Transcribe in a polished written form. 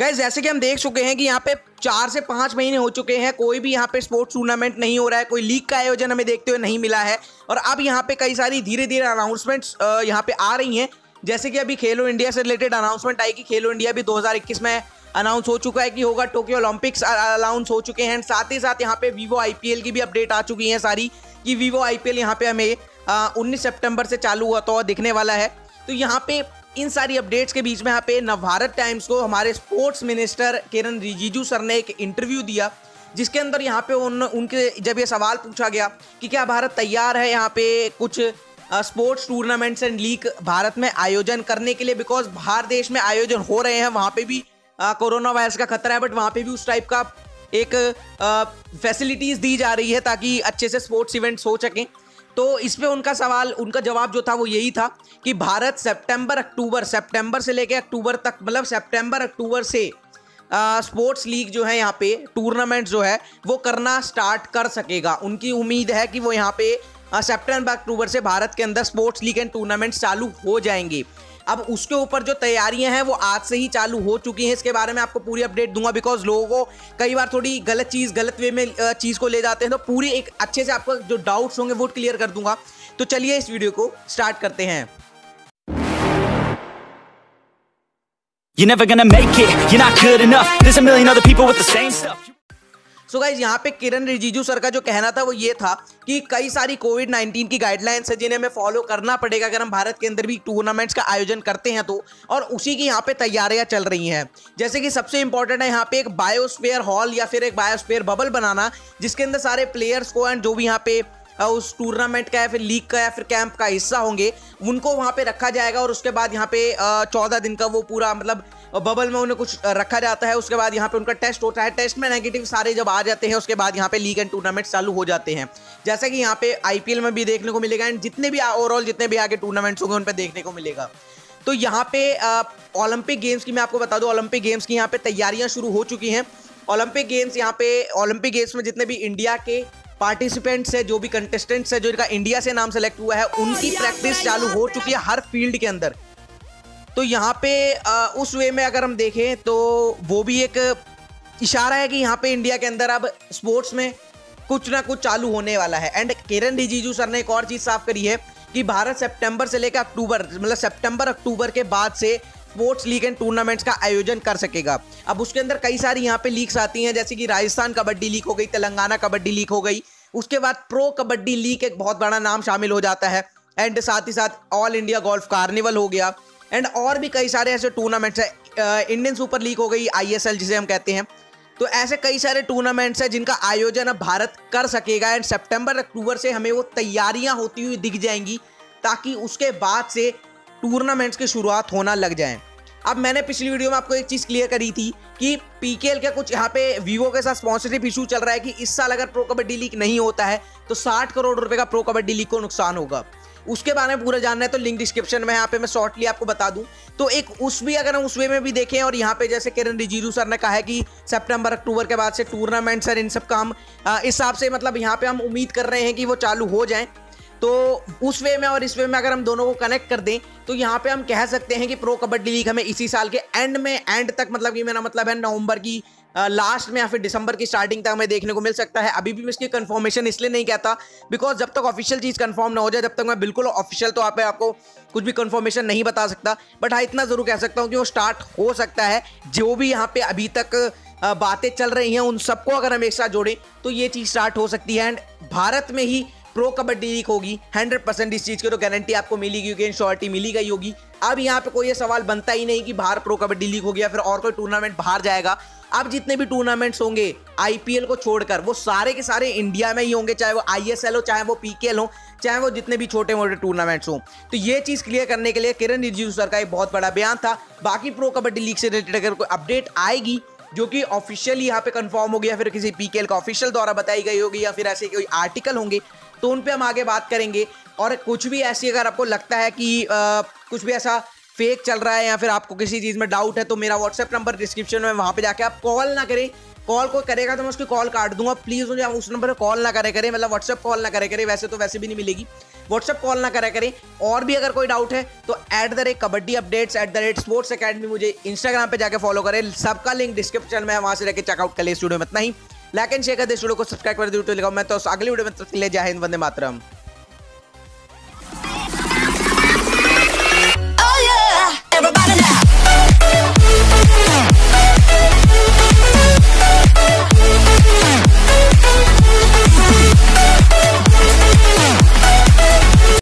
Guys जैसे कि हम देख चुके हैं कि यहाँ पे 4 से 5 महीने हो चुके हैं, कोई भी यहाँ पे स्पोर्ट्स टूर्नामेंट नहीं हो रहा है, कोई लीग का आयोजन हमें देखते हुए नहीं मिला है। और अब यहाँ पे कई सारी धीरे धीरे अनाउंसमेंट्स यहाँ पे आ रही हैं, जैसे कि अभी खेलो इंडिया से रिलेटेड अनाउंसमेंट आई कि खेलो इंडिया भी 2021 में अनाउंस हो चुका है कि होगा, टोक्यो ओलंपिक्स अनाउंस हो चुके हैं। साथ ही साथ यहाँ पे वीवो आईपीएल की भी अपडेट आ चुकी है सारी, कि वीवो आईपीएल यहाँ पे हमें 19 सितंबर से चालू हुआ तो दिखने वाला है। तो यहाँ पे इन सारी अपडेट्स के बीच में यहाँ पे नवभारत टाइम्स को हमारे स्पोर्ट्स मिनिस्टर किरण रिजिजू सर ने एक इंटरव्यू दिया, जिसके अंदर यहाँ पे उनके जब ये सवाल पूछा गया कि क्या भारत तैयार है यहाँ पे कुछ sports tournaments and league Bharat में आयोजन करने के लिए, बिकॉज बाहर देश में आयोजन हो रहे हैं, वहाँ पे भी कोरोना वायरस का खतरा है, बट वहाँ पे भी उस टाइप का एक फैसिलिटीज दी जा रही है ताकि अच्छे से स्पोर्ट्स इवेंट्स हो सकें। तो इस पे उनका जवाब जो था वो यही था कि भारत सितंबर से लेकर अक्टूबर तक, मतलब सितंबर अक्टूबर से स्पोर्ट्स लीग जो है यहाँ पे टूर्नामेंट जो है वो करना स्टार्ट कर सकेगा। उनकी उम्मीद है कि वो यहाँ पे सितंबर अक्टूबर से भारत के अंदर स्पोर्ट्स लीग एंड टूर्नामेंट चालू हो जाएंगे। अब उसके ऊपर जो तैयारियां हैं वो आज से ही चालू हो चुकी हैं। इसके बारे में आपको पूरी अपडेट दूंगा, बिकॉज लोगों को कई बार थोड़ी गलत वे में चीज़ को ले जाते हैं, तो पूरी एक अच्छे से आपको जो डाउट्स होंगे वो क्लियर कर दूंगा। तो चलिए इस वीडियो को स्टार्ट करते हैं। You're never gonna make it, you're not good enough. There's a million other people with the same stuff. So guys यहाँ पे किरण रिजिजू सर का जो कहना था वो ये था कि कई सारी कोविड-19 की गाइडलाइंस है जिन्हें हमें फॉलो करना पड़ेगा अगर हम भारत के अंदर भी टूर्नामेंट्स का आयोजन करते हैं तो, और उसी की यहाँ पे तैयारियां चल रही हैं। जैसे कि सबसे इंपॉर्टेंट है यहाँ पे एक बायोस्फीयर हॉल या फिर एक बायोस्फीयर बबल बनाना, जिसके अंदर सारे प्लेयर्स को एंड जो भी यहाँ पे उस टूर्नामेंट का या फिर लीग का या फिर कैंप का हिस्सा होंगे उनको वहाँ पे रखा जाएगा। और उसके बाद यहाँ पे 14 दिन का वो पूरा मतलब बबल में उन्हें कुछ रखा जाता है। उसके बाद यहाँ पे उनका टेस्ट होता है, टेस्ट में नेगेटिव सारे जब आ जाते हैं उसके बाद यहाँ पे लीग एंड टूर्नामेंट चालू हो जाते हैं, जैसा कि यहाँ पे आईपीएल में भी देखने को मिलेगा एंड जितने भी ओवरऑल जितने भी आगे टूर्नामेंट्स होंगे उन पर देखने को मिलेगा। तो यहाँ पे ओलंपिक गेम्स की मैं आपको बता दूँ, ओलंपिक गेम्स की यहाँ पे तैयारियाँ शुरू हो चुकी हैं। ओलंपिक गेम्स में जितने भी इंडिया के पार्टिसिपेंट्स है, जो भी कंटेस्टेंट्स है, जो इनका इंडिया से नाम सेलेक्ट हुआ है, उनकी प्रैक्टिस चालू हो चुकी है हर फील्ड के अंदर। तो यहाँ पे उस वे में अगर हम देखें तो वो भी एक इशारा है कि यहाँ पे इंडिया के अंदर अब स्पोर्ट्स में कुछ ना कुछ चालू होने वाला है। एंड किरण रिजिजू सर ने एक और चीज़ साफ करी है कि भारत सितंबर से लेकर अक्टूबर, मतलब सितंबर अक्टूबर के बाद से स्पोर्ट्स लीग एंड टूर्नामेंट्स का आयोजन कर सकेगा। अब उसके अंदर कई सारी यहाँ पे लीग्स आती हैं, जैसे कि राजस्थान कबड्डी लीग हो गई, तेलंगाना कबड्डी लीग हो गई, उसके बाद प्रो कबड्डी लीग एक बहुत बड़ा नाम शामिल हो जाता है, एंड साथ ही साथ ऑल इंडिया गोल्फ कार्निवल हो गया, एंड और भी कई सारे ऐसे टूर्नामेंट्स है। इंडियन सुपर लीग हो गई, ISL जिसे हम कहते हैं। तो ऐसे कई सारे टूर्नामेंट्स हैं जिनका आयोजन अब भारत कर सकेगा एंड सितंबर अक्टूबर से हमें वो तैयारियां होती हुई दिख जाएंगी, ताकि उसके बाद से टूर्नामेंट्स की शुरुआत होना लग जाए। अब मैंने पिछली वीडियो में आपको एक चीज़ क्लियर करी थी कि PKL का कुछ यहाँ पे वीवो के साथ स्पॉन्सरशिप इशू चल रहा है कि इस साल अगर प्रो कबड्डी लीग नहीं होता है तो 60 करोड़ रुपए का प्रो कबड्डी लीग को नुकसान होगा। उसके बारे में पूरा जानना है तो लिंक डिस्क्रिप्शन में यहाँ पे मैं शॉर्टली आपको बता दूं। तो एक अगर हम उस वे में भी देखें, और यहाँ पे जैसे किरण रिजिजू सर ने कहा है कि सितंबर अक्टूबर के बाद से टूर्नामेंट्स और इन सब का हम इस हिसाब से मतलब यहाँ पे हम उम्मीद कर रहे हैं कि वो चालू हो जाएं। तो उस वे में और इस वे में अगर हम दोनों को कनेक्ट कर दें तो यहाँ पे हम कह सकते हैं कि प्रो कबड्डी लीग हमें इसी साल के एंड तक, मतलब कि मेरा मतलब है नवंबर की लास्ट में या फिर दिसंबर की स्टार्टिंग तक हमें देखने को मिल सकता है। अभी भी मैं इसकी कंफर्मेशन इसलिए नहीं कहता बिकॉज जब तक ऑफिशियल चीज़ कंफर्म ना हो जाए, जब तक मैं बिल्कुल ऑफिशियल तो आपको कुछ भी कंफर्मेशन नहीं बता सकता, बट हाँ इतना ज़रूर कह सकता हूँ कि वो स्टार्ट हो सकता है। जो भी यहाँ पे अभी तक बातें चल रही हैं उन सबको अगर हम एक साथ जोड़ें तो ये चीज़ स्टार्ट हो सकती है एंड भारत में ही प्रो कबड्डी लीग होगी। 100% इस चीज़ की तो गारंटी आपको मिलेगी, क्योंकि इंश्योरिटी मिली गई होगी। अब यहाँ पे कोई ये सवाल बनता ही नहीं कि बाहर प्रो कबड्डी लीग होगी या फिर और कोई टूर्नामेंट बाहर जाएगा। अब जितने भी टूर्नामेंट्स होंगे IPL को छोड़कर वो सारे के सारे इंडिया में ही होंगे, चाहे वो ISL हो, चाहे वो PKL हो, चाहे वो जितने भी छोटे मोटे टूर्नामेंट्स हो। तो ये चीज़ क्लियर करने के लिए किरण रिजिजू सर का एक बहुत बड़ा बयान था। बाकी प्रो कबड्डी लीग से रिलेटेड अगर कोई अपडेट आएगी जो कि ऑफिशियली यहाँ पे कंफर्म होगी या फिर किसी PKL का ऑफिशियल द्वारा बताई गई होगी या फिर ऐसे कोई आर्टिकल होंगे तो उन पे हम आगे बात करेंगे। और कुछ भी ऐसी अगर आपको लगता है कि कुछ भी ऐसा फेक चल रहा है या फिर आपको किसी चीज़ में डाउट है तो मेरा व्हाट्सएप नंबर डिस्क्रिप्शन में, वहाँ पे जाके आप कॉल ना करें। कॉल कोई करेगा तो मैं उसकी कॉल काट दूंगा, प्लीज़ मुझे उस नंबर पर कॉल ना करें, मतलब व्हाट्सएप कॉल ना करें, वैसे तो वैसे भी नहीं मिलेगी। व्हाट्सएप कॉल ना करा करें। और भी अगर कोई डाउट है तो @कबड्डी अपडेट्स @स्पोर्ट्स अकेडमी मुझे इंस्टाग्राम पे जाके फॉलो करें, सबका लिंक डिस्क्रिप्शन में है, वहां से जाके चेकआउट कर ले। स्टूडियो में इतना ही, लाइक एंड शेयर कर दे, स्टूडियो को सब्सक्राइब कर दे। मैं तो अगली वीडियो में जय हिंद, वंदे मातरम।